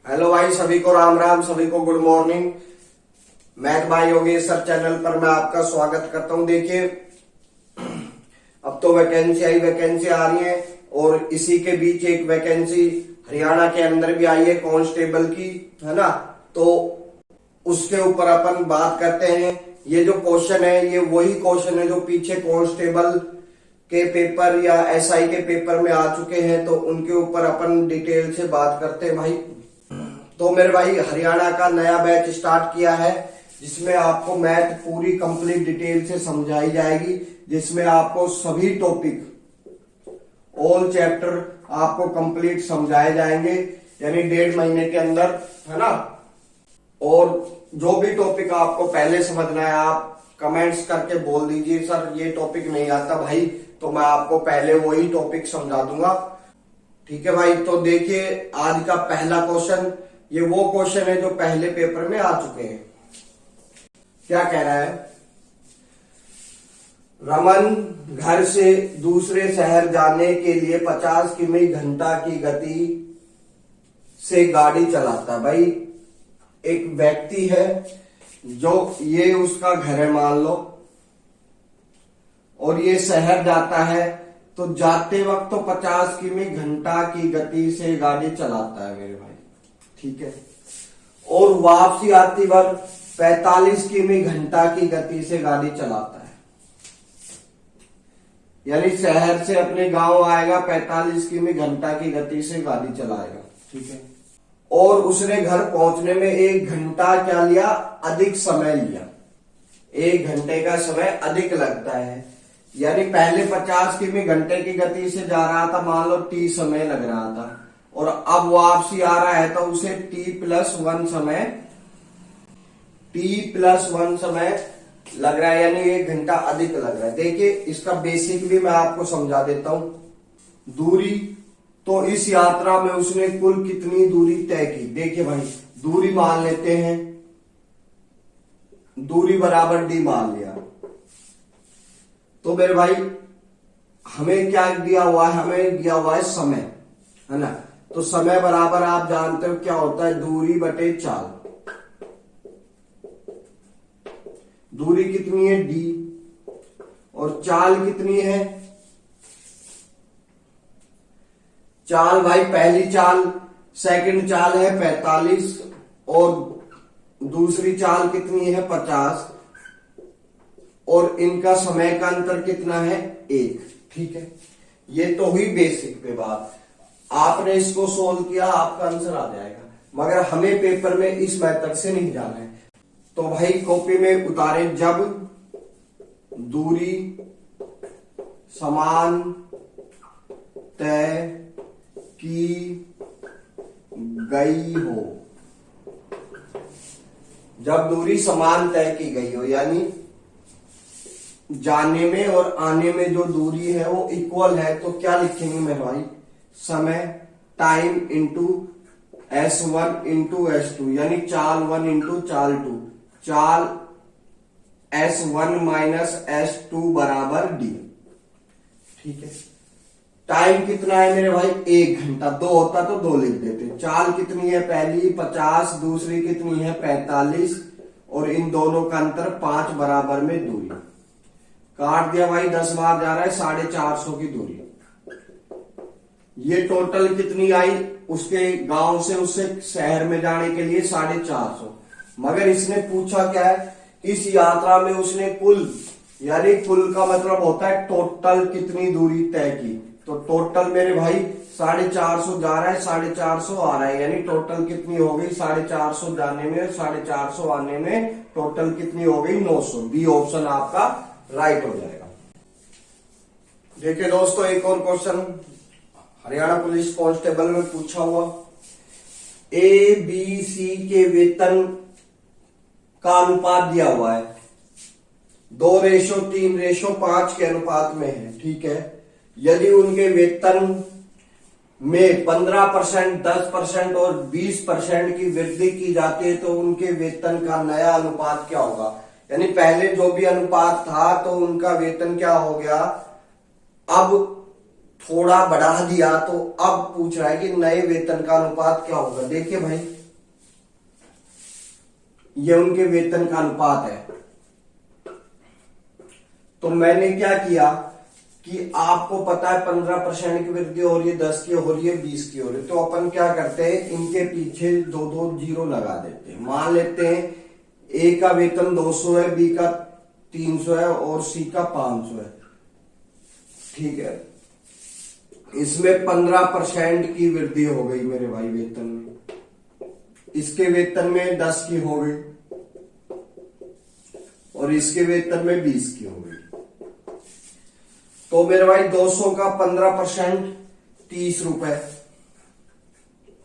Hello भाई, सभी को राम राम, सभी को good morning. Math bye Yogesh sir channel पर मैं आपका स्वागत करता हूं। देखिए, अब तो वैकेंसी आ रही है और इसी के बीच एक वैकेंसी हरियाणा के अंदर भी आई है कांस्टेबल की, है ना। तो उसके ऊपर अपन बात करते हैं। ये जो क्वेश्चन है ये वही क्वेश्चन है जो पीछे कांस्टेबल के पेपर या एसआई के पेपर में आ चुके हैं, तो उनके ऊपर अपन डिटेल से बात करते हैं भाई। तो मेरे भाई, हरियाणा का नया बैच स्टार्ट किया है जिसमें आपको मैथ पूरी कंप्लीट डिटेल से समझाई जाएगी, जिसमें आपको सभी टॉपिक ऑल चैप्टर आपको कंप्लीट समझाए जाएंगे, यानी 1.5 महीने के अंदर, है ना। और जो भी टॉपिक आपको पहले समझना है आप कमेंट्स करके बोल दीजिए, सर ये टॉपिक नहीं आता भाई, तो मैं आपको पहले वही टॉपिक समझा दूंगा। ठीक है भाई। तो देखिए, आज का पहला क्वेश्चन, ये वो क्वेश्चन है जो पहले पेपर में आ चुके हैं। क्या कह रहा है? रमन घर से दूसरे शहर जाने के लिए 50 किमी घंटा की गति से गाड़ी चलाता है। भाई, एक व्यक्ति है जो ये उसका घर है मान लो, और ये शहर जाता है, तो जाते वक्त तो 50 किमी घंटा की गति से गाड़ी चलाता है मेरे भाई, ठीक है। और वापसी आती वक्त 45 किमी घंटा की गति से गाड़ी चलाता है, यानी शहर से अपने गांव आएगा, 45 किमी घंटा की गति से गाड़ी चलाएगा, ठीक है। और उसने घर पहुंचने में 1 घंटा क्या लिया? अधिक समय लिया। 1 घंटे का समय अधिक लगता है, यानी पहले 50 किमी घंटे की गति से जा रहा था, मान लो t समय लग रहा था, और अब वापसी आ रहा है तो उसे t+1 समय लग रहा है, यानी 1 घंटा अधिक लग रहा है। देखिए, इसका बेसिक भी मैं आपको समझा देता हूं। दूरी, तो इस यात्रा में उसने कुल कितनी दूरी तय की? देखिए भाई, दूरी मान लेते हैं, दूरी बराबर d मान लिया। तो मेरे भाई, हमें क्या दिया हुआ है? हमें दिया हुआ है समय, है ना। तो समय बराबर आप जानते हो क्या होता है? दूरी बटे चाल। दूरी कितनी है? d, और चाल कितनी है? चाल भाई, पहली चाल, सेकंड चाल है 45, और दूसरी चाल कितनी है? 50, और इनका समय का अंतर कितना है? 1, ठीक है। ये तो हुई बेसिक पे बात। आपने इसको सोल्व किया, आपका आंसर आ जाएगा, मगर हमें पेपर में इस मेथड से नहीं जाना है। तो भाई कॉपी में उतारे, जब दूरी समान तय की गई हो, जब दूरी समान तय की गई हो, यानी जाने में और आने में जो दूरी है वो इक्वल है, तो क्या लिखेंगे मेरे भाई? समय, time into S1 into S2, यानी चाल 1 इंटू चाल 2, चाल S1 माइनस S2 बराबर d, ठीक है। टाइम कितना है मेरे भाई? 1 घंटा। 2 होता तो 2 लिख देते। चाल कितनी है? पहली 50, दूसरी कितनी है? 45, और इन दोनों का अंतर 5 बराबर में दूरी। काट दिया भाई, 10 बार जा रहा है, 450 की दूरी। ये टोटल कितनी आई? उसके गांव से उससे शहर में जाने के लिए 450। मगर इसने पूछा क्या है? इस यात्रा में उसने कुल, यानी कुल का मतलब होता है टोटल कितनी दूरी तय की। तो टोटल मेरे भाई 450 जा रहा है, 450 आ रहा है, यानी टोटल कितनी हो गई? 450 जाने में और 450 आने में टोटल कितनी हो गई? 900। बी ऑप्शन आपका राइट हो जाएगा। देखिए दोस्तों, एक और क्वेश्चन हरियाणा पुलिस कांस्टेबल में पूछा हुआ। ABC के वेतन का अनुपात दिया हुआ है, 2:3:5 के अनुपात में है, ठीक है। यदि उनके वेतन में 15%, 10% और 20% की वृद्धि की जाती है, तो उनके वेतन का नया अनुपात क्या होगा? यानी पहले जो भी अनुपात था तो उनका वेतन क्या हो गया, अब थोड़ा बढ़ा दिया, तो अब पूछ रहा है कि नए वेतन का अनुपात क्या होगा। देखिए भाई, ये उनके वेतन का अनुपात है। तो मैंने क्या किया कि आपको पता है 15% की वृद्धि हो रही है, 10 की हो रही है, 20 की हो रही है, तो अपन क्या करते हैं, इनके पीछे दो दो जीरो लगा देते हैं। मान लेते हैं ए का वेतन 200 है, बी का 300 है और सी का 500 है। ठीक है, इसमें 15% की वृद्धि हो गई मेरे भाई वेतन में। इसके वेतन में 10 की हो गई और इसके वेतन में 20 की हो गई। तो मेरे भाई 200 का 15% 30 रुपए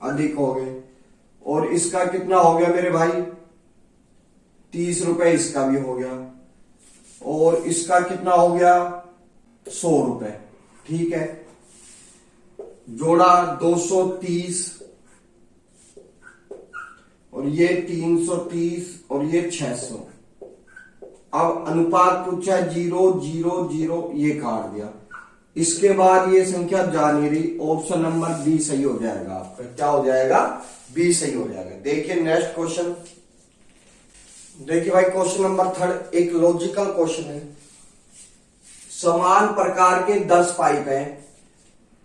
अधिक हो गए, और इसका कितना हो गया मेरे भाई, 30 रुपए इसका भी हो गया, और इसका कितना हो गया, 100 रुपए। ठीक है, जोड़ा 230 और ये 330 और ये 600। अब अनुपात पूछा 0 0 0, ये काट दिया। इसके बाद ये संख्या जा नहीं रही, ऑप्शन नंबर बी सही हो जाएगा आपका। क्या हो जाएगा, बी सही हो जाएगा। देखिए नेक्स्ट क्वेश्चन, देखिए भाई क्वेश्चन नंबर 3 एक लॉजिकल क्वेश्चन है। समान प्रकार के 10 पाइप हैं,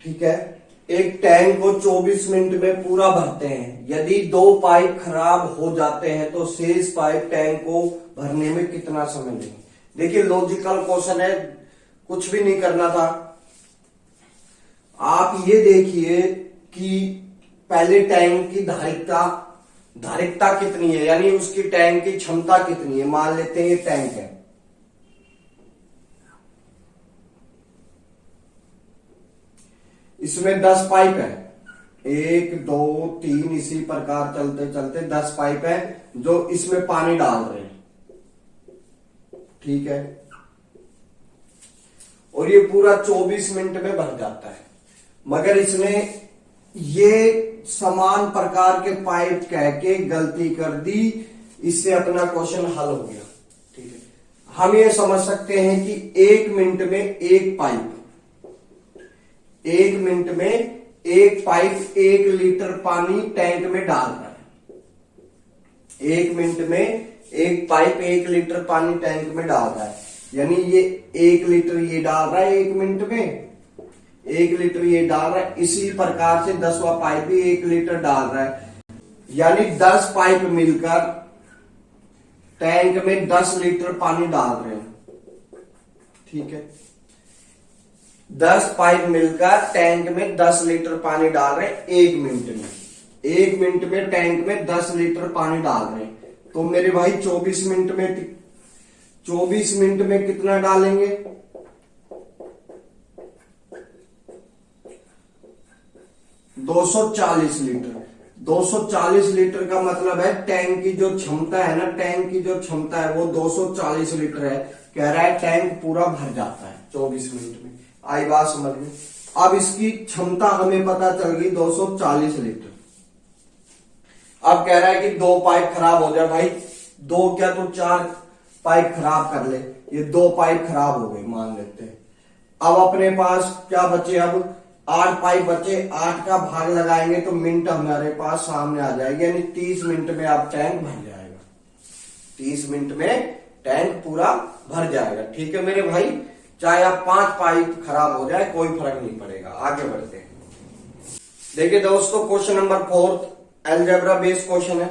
ठीक है, एक टैंक को 24 मिनट में पूरा भरते हैं। यदि 2 पाइप खराब हो जाते हैं तो शेष पाइप टैंक को भरने में कितना समय लेंगे। देखिए लॉजिकल क्वेश्चन है, कुछ भी नहीं करना था। आप ये देखिए कि पहले टैंक की धारिकता कितनी है, यानी उसकी टैंक की क्षमता कितनी है। मान लेते हैं ये टैंक है, इसमें 10 पाइप है, 1 2 3, इसी प्रकार चलते चलते 10 पाइप है जो इसमें पानी डाल रहे हैं। ठीक है, और ये पूरा 24 मिनट में भर जाता है। मगर इसने ये समान प्रकार के पाइप कह के गलती कर दी, इससे अपना क्वेश्चन हल हो गया। ठीक है, हम ये समझ सकते हैं कि 1 मिनट में एक पाइप, 1 मिनट में एक पाइप 1 लीटर पानी टैंक में डाल रहा है। 1 मिनट में एक पाइप 1 लीटर पानी टैंक में डाल रहा है, यानी ये 1 लीटर ये डाल रहा है 1 मिनट में, 1 लीटर ये डाल रहा है। इसी प्रकार से 10वां पाइप भी 1 लीटर डाल रहा है, यानी 10 पाइप मिलकर टैंक में 10 लीटर पानी डाल रहे हैं। ठीक है, 10 पाइप मिलकर टैंक में 10 लीटर पानी डाल रहे हैं 1 मिनट में। 1 मिनट में टैंक में 10 लीटर पानी डाल रहे हैं। तो मेरे भाई 24 मिनट में कितना डालेंगे, 240 लीटर। 240 लीटर का मतलब है टैंक की जो क्षमता है ना, टैंक की जो क्षमता है वो 240 लीटर है। कह रहा है टैंक पूरा भर जाता है 24 मिनट में। आई बात समझ में। अब इसकी क्षमता हमें पता चल गई 240 लीटर। अब कह रहा है कि 2 पाइप खराब हो जाए। भाई 2 क्या तो 4 पाइप खराब कर ले। ये 2 पाइप खराब हो गए मान लेते हैं। अब अपने पास क्या बचे, अब 8 पाइप बचे। 8 का भाग लगाएंगे तो मिनट हमारे पास सामने आ जाएगी, यानी 30 मिनट में आप टैंक भर जाएगा। 30 मिनट में टैंक पूरा भर जाएगा। ठीक है मेरे भाई, चाहे आप 5 पाइप खराब हो जाए कोई फर्क नहीं पड़ेगा। आगे बढ़ते हैं। देखिए दोस्तों, question number 4 algebra based question है।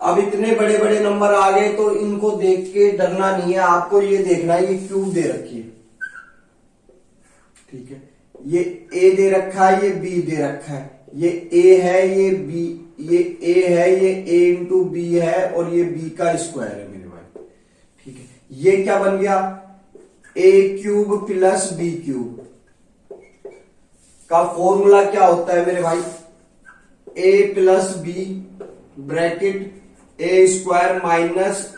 अब इतने बड़े बड़े नंबर आ गए तो इनको देख के डरना नहीं है, आपको ये देखना है ये क्यूब दे रखी है। ठीक है, ये ए दे रखा है, ये बी दे रखा है, ये ए है, ये बी, ये ए है, ये ए इंटू बी है और ये बी का स्क्वायर है मेरे भाई। ठीक है, ये क्या बन गया, A cube plus B cube का फॉर्मूला क्या होता है मेरे भाई, A plus B bracket A square minus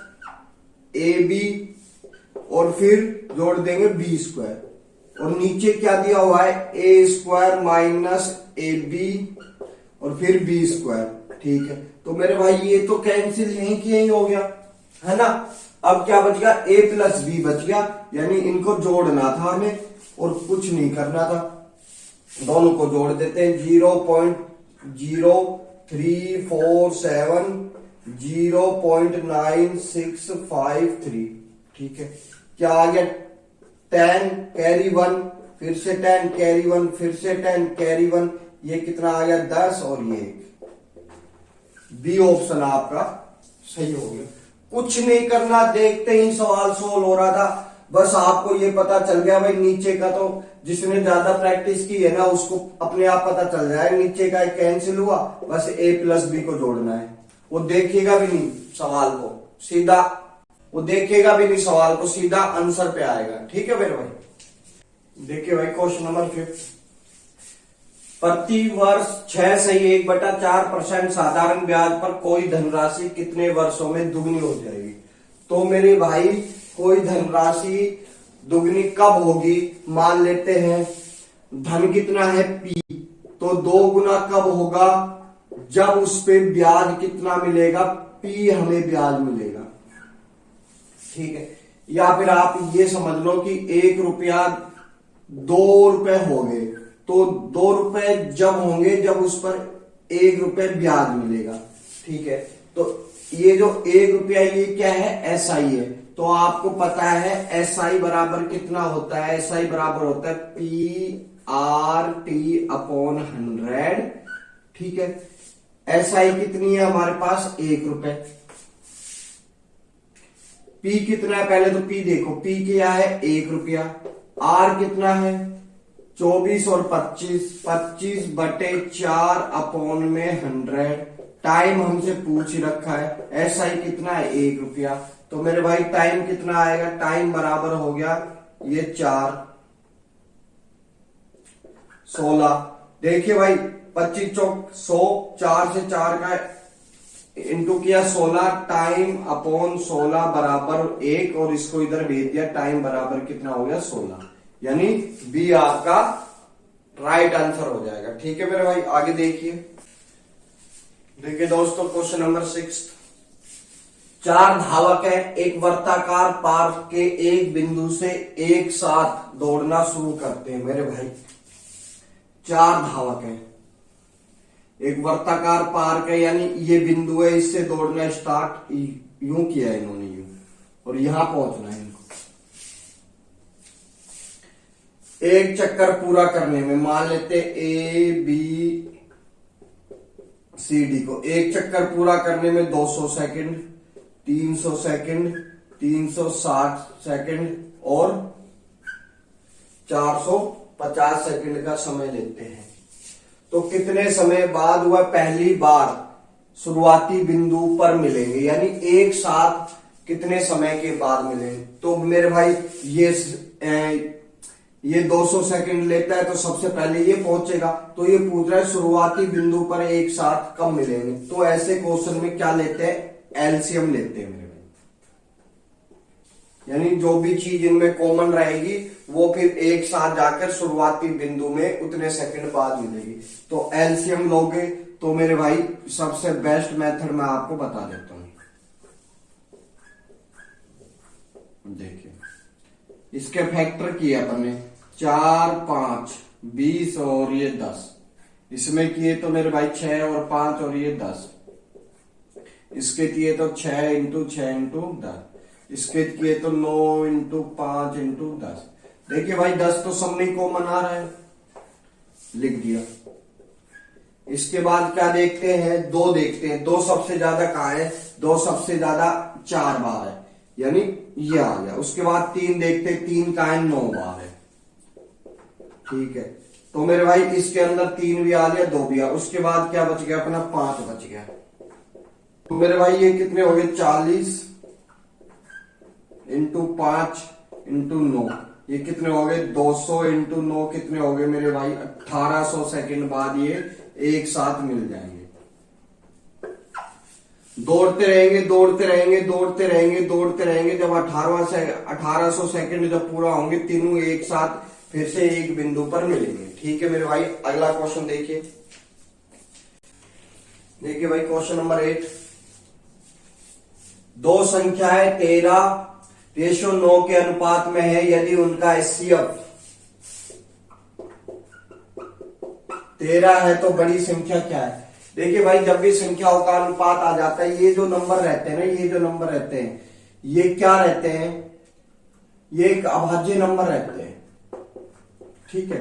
A B और फिर जोड़ देंगे बी स्क्वायर और नीचे क्या दिया हुआ है, ए स्क्वायर माइनस ए बी और फिर बी स्क्वायर। ठीक है, तो मेरे भाई ये तो कैंसिल यहीं की यहीं हो गया है ना। अब क्या बच गया, ए प्लस बी बच गया, यानी इनको जोड़ना था हमें। और कुछ नहीं करना था, दोनों को जोड़ देते हैं। 0.03470 0.9653, ठीक है। क्या आ गया? 10 कैरी 1, फिर से 10 कैरी 1, फिर से 10 कैरी 1, ये कितना आ गया? 10 और ये 1। बी ऑप्शन आपका सही हो गया। कुछ नहीं करना, देखते ही सवाल सोल्व हो रहा था। बस आपको ये पता चल गया भाई, नीचे का तो जिसने ज्यादा प्रैक्टिस की है ना उसको अपने आप पता चल जाएगा, नीचे का एक कैंसिल हुआ, बस a प्लस बी को जोड़ना है। वो देखेगा भी नहीं सवाल को, सीधा वो देखेगा भी नहीं सवाल को, सीधा आंसर पे आएगा। ठीक है मेरे भाई। देखिए भाई क्वेश्चन नंबर 5, प्रति वर्ष 6 से 1/4% साधारण ब्याज पर कोई धनराशि कितने वर्षों में दुगनी हो जाएगी? तो मेरे भाई कोई धनराशि दुगनी कब होगी? मान लेते हैं धन कितना है P, तो 2 गुना कब होगा? जब उस पे ब्याज कितना मिलेगा? P हमें ब्याज मिलेगा, ठीक है। या फिर आप ये समझ लो कि 1 रुपया 2 रुपए हो गए, तो 2 रुपए जब होंगे जब उस पर 1 रुपए ब्याज मिलेगा, ठीक है। तो ये जो 1 रुपया ये क्या है? SI है। तो आपको पता है SI बराबर कितना होता है? SI बराबर होता है PRT/100, ठीक है। SI कितनी है हमारे पास? 1 रुपए। P कितना है? पहले तो P देखो, P क्या है? 1 रुपया। R कितना है? 24 और 25, 25/4/100। टाइम हमसे पूछ ही रखा है, SI कितना है? 1 रुपया। तो मेरे भाई टाइम कितना आएगा? टाइम बराबर हो गया ये 4 16। देखिए भाई 25 चौक 100, 4 से 4 का इंटू किया 16, टाइम अपॉन 16 बराबर 1, और इसको इधर भेज दिया, टाइम बराबर कितना हो गया? 16। यानी बी आपका राइट आंसर हो जाएगा। ठीक है मेरे भाई, आगे देखिए दोस्तों क्वेश्चन नंबर 6, 4 धावक है, एक वर्ताकार पार्क के एक बिंदु से एक साथ दौड़ना शुरू करते हैं। मेरे भाई 4 धावक है, एक वर्ताकार पार्क है, यानी ये बिंदु है, इससे दौड़ना स्टार्ट यूं किया है इन्होंने, यूं, और यहां पहुंचना है इनको। एक चक्कर पूरा करने में मान लेते ABCD को, एक चक्कर पूरा करने में 200 सेकंड, 300 सेकंड, 360 सेकंड और 450 सेकंड का समय लेते हैं। तो कितने समय बाद वह पहली बार शुरुआती बिंदु पर मिलेंगे, यानी एक साथ कितने समय के बाद मिलेंगे? तो मेरे भाई ये 200 सेकंड लेता है, तो सबसे पहले ये पहुंचेगा। तो ये पूछ रहा है शुरुआती बिंदु पर एक साथ कब मिलेंगे। तो ऐसे क्वेश्चन में क्या लेते हैं? एलसीएम लेते हैं मेरे भाई, यानी जो भी चीज इनमें कॉमन रहेगी वो फिर एक साथ जाकर शुरुआती बिंदु में उतने सेकंड बाद मिलेगी। तो एलसीएम लोगे तो मेरे भाई सबसे बेस्ट मेथड मैं आपको बता देता हूं। देखिए इसके फैक्टर किए अपन ने 4, 5, 20 और ये 10, इसमें किए तो मेरे भाई 6 और 5 और ये 10, इसके किए तो 6 इंटू 6 इंटू 10, इसके किए तो 9 इंटू 5 इंटू 10। देखिए भाई 10 तो सब में कॉमन आ रहा है, लिख दिया। इसके बाद क्या देखते हैं? 2 देखते हैं, 2 सबसे ज्यादा कहाँ है? 2 सबसे ज्यादा 4 बार है, यानी ये आ गया। उसके बाद 3 देखते हैं, 3 का है 9 बार है, ठीक है। तो मेरे भाई इसके अंदर 3 भी आ गया, 2 भी आ। उसके बाद क्या बच गया अपना? 5 बच गया। तो मेरे भाई ये कितने हो गए? 40 इंटू 5 इंटू 9, ये कितने हो गए? 200 इंटू 9 कितने हो गए मेरे भाई? 1800 सेकंड बाद ये एक साथ मिल जाएंगे। दौड़ते रहेंगे दौड़ते रहेंगे दौड़ते रहेंगे दौड़ते रहेंगे, जब 1800 सेकंड जब पूरा होंगे, तीनों एक साथ फिर से एक बिंदु पर मिलेंगे। ठीक है मेरे भाई, अगला क्वेश्चन देखिए भाई क्वेश्चन नंबर 8, 2 संख्याएं 13:9 के अनुपात में है, यदि उनका HCF 13 है तो बड़ी संख्या क्या है? देखिए भाई, जब भी संख्याओं का अनुपात आ जाता है, ये जो नंबर रहते हैं ना, ये जो नंबर रहते हैं, ये क्या रहते हैं? ये एक अभाज्य नंबर रहते हैं, ठीक है।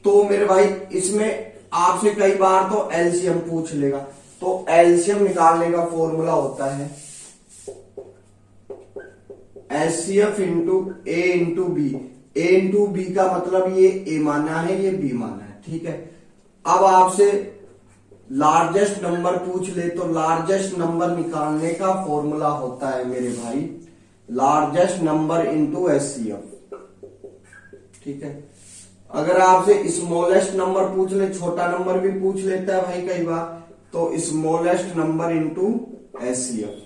तो मेरे भाई इसमें आपसे कई बार तो एलसीएम पूछ लेगा, तो एलसीएम निकालने का फॉर्मूला होता है एचसीएफ इंटू ए इंटू बी। ए इंटू बी का मतलब ये ए माना है, ये बी माना है, ठीक है। अब आपसे लार्जेस्ट नंबर पूछ ले तो लार्जेस्ट नंबर निकालने का फॉर्मूला होता है मेरे भाई लार्जेस्ट नंबर इंटू एचसीएफ, ठीक है। अगर आपसे स्मॉलेस्ट नंबर पूछ ले, छोटा नंबर भी पूछ लेता है भाई कई बार, तो स्मॉलेस्ट नंबर इंटू एचसीएफ।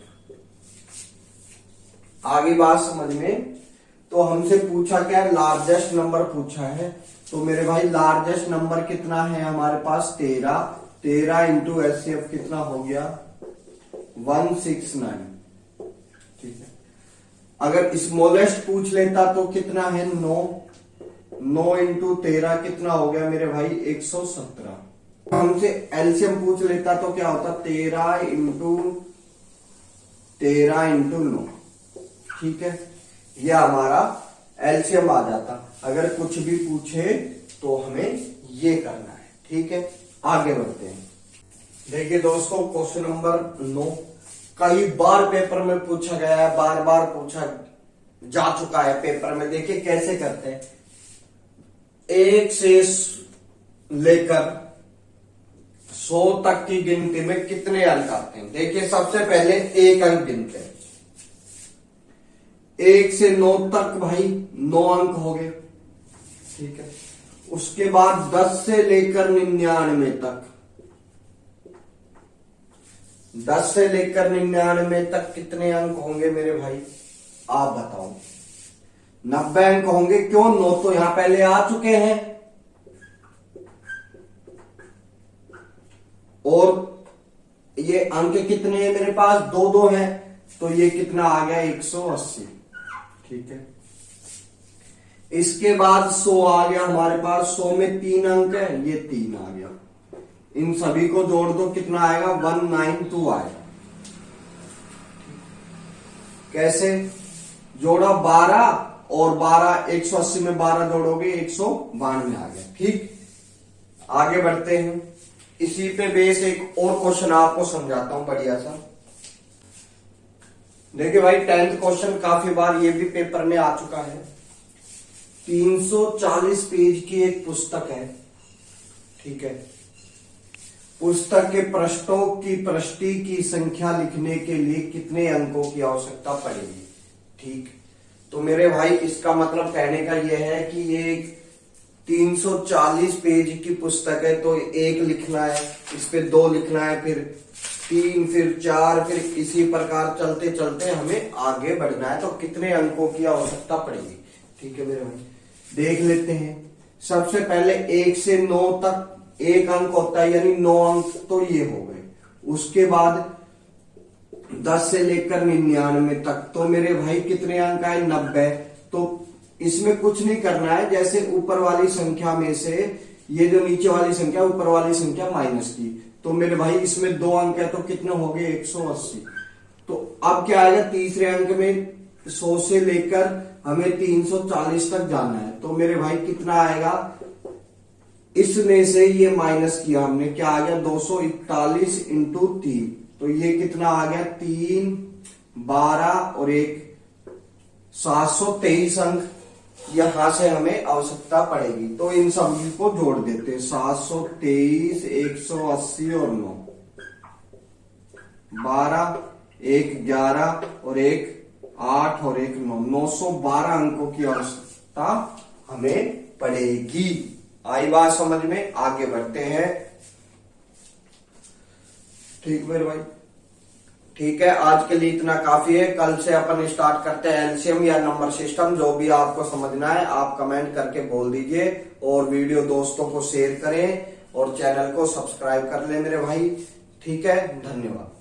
आगे बात समझ में? तो हमसे पूछा क्या? लार्जेस्ट नंबर पूछा है, तो मेरे भाई लार्जेस्ट नंबर कितना है हमारे पास? 13। 13 इंटू एचसीएफ कितना हो गया? 169, ठीक है। अगर स्मॉलेस्ट पूछ लेता तो कितना है? 9। 9 इंटू 13 कितना हो गया मेरे भाई? 117। हमसे एलसीएम पूछ लेता तो क्या होता? 13 इंटू 9, ठीक है। ये हमारा एलसीएम आ जाता। अगर कुछ भी पूछे तो हमें ये करना है, ठीक है। आगे बढ़ते हैं। देखिए दोस्तों, क्वेश्चन नंबर 9 कई बार पेपर में पूछा गया है, बार बार पूछा जा चुका है पेपर में। देखिए कैसे करते हैं। 1 से लेकर 100 तक की गिनती में कितने अंक आते हैं? देखिए सबसे पहले 1 अंक गिनते हैं। 1 से 9 तक भाई 9 अंक हो गए, ठीक है। उसके बाद 10 से लेकर 99 तक, 10 से लेकर 99 तक कितने अंक होंगे मेरे भाई? आप बताओ। 90 अंक होंगे। क्यों? 9 तो यहां पहले आ चुके हैं, और ये अंक कितने हैं मेरे पास? 2 हैं, तो ये कितना आ गया? 180, ठीक है। इसके बाद 100 आ गया हमारे पास। 100 में 3 अंक है, ये 3 आ गया। इन सभी को जोड़ दो, कितना आएगा? 192 आएगा। कैसे जोड़ा? 12 और 12, 180 में 12 जोड़ोगे 192 आ गया, ठीक। आगे बढ़ते हैं। इसी पे बेस एक और क्वेश्चन आपको समझाता हूं बढ़िया सा। देखिए भाई 10th क्वेश्चन काफी बार ये भी पेपर में आ चुका है। 340 पेज की एक पुस्तक है, ठीक है। पुस्तक के पृष्ठों की पृष्ठी की संख्या लिखने के लिए कितने अंकों की आवश्यकता पड़ेगी? ठीक। तो मेरे भाई इसका मतलब कहने का यह है कि ये 340 पेज की पुस्तक है, तो 1 लिखना है, इस पे 2 लिखना है, फिर 3, फिर 4, फिर इसी प्रकार चलते चलते हमें आगे बढ़ना है। तो कितने अंकों की आवश्यकता पड़ेगी? ठीक है मेरे भाई, देख लेते हैं। सबसे पहले 1 से 9 तक 1 अंक होता है, यानी 9 अंक तो ये हो गए। उसके बाद 10 से लेकर 99 तक, तो मेरे भाई कितने अंक आए? 90। तो इसमें कुछ नहीं करना है, जैसे ऊपर वाली संख्या में से ये जो नीचे वाली संख्या, ऊपर वाली संख्या माइनस की, तो मेरे भाई इसमें 2 अंक है, तो कितने हो गए? 180। तो अब क्या आएगा? तीसरे अंक में 100 से लेकर हमें 340 तक जाना है, तो मेरे भाई कितना आएगा? इसमें से ये माइनस किया हमने, क्या आ गया? 241 इंटू 3, तो ये कितना आ गया? 3, 12 और 1, 723 अंक यहां से हमें आवश्यकता पड़ेगी। तो इन सभी को जोड़ देते हैं। 723, 180 और 9, 12, 1 11 और 1 8 और 1 9, 912 अंकों की आवश्यकता हमें पड़ेगी। आई बात समझ में? आगे बढ़ते हैं। ठीक मेरे भाई, ठीक है, आज के लिए इतना काफी है। कल से अपन स्टार्ट करते हैं एलसीएम या नंबर सिस्टम। जो भी आपको समझना है आप कमेंट करके बोल दीजिए, और वीडियो दोस्तों को शेयर करें और चैनल को सब्सक्राइब कर ले मेरे भाई। ठीक है, धन्यवाद।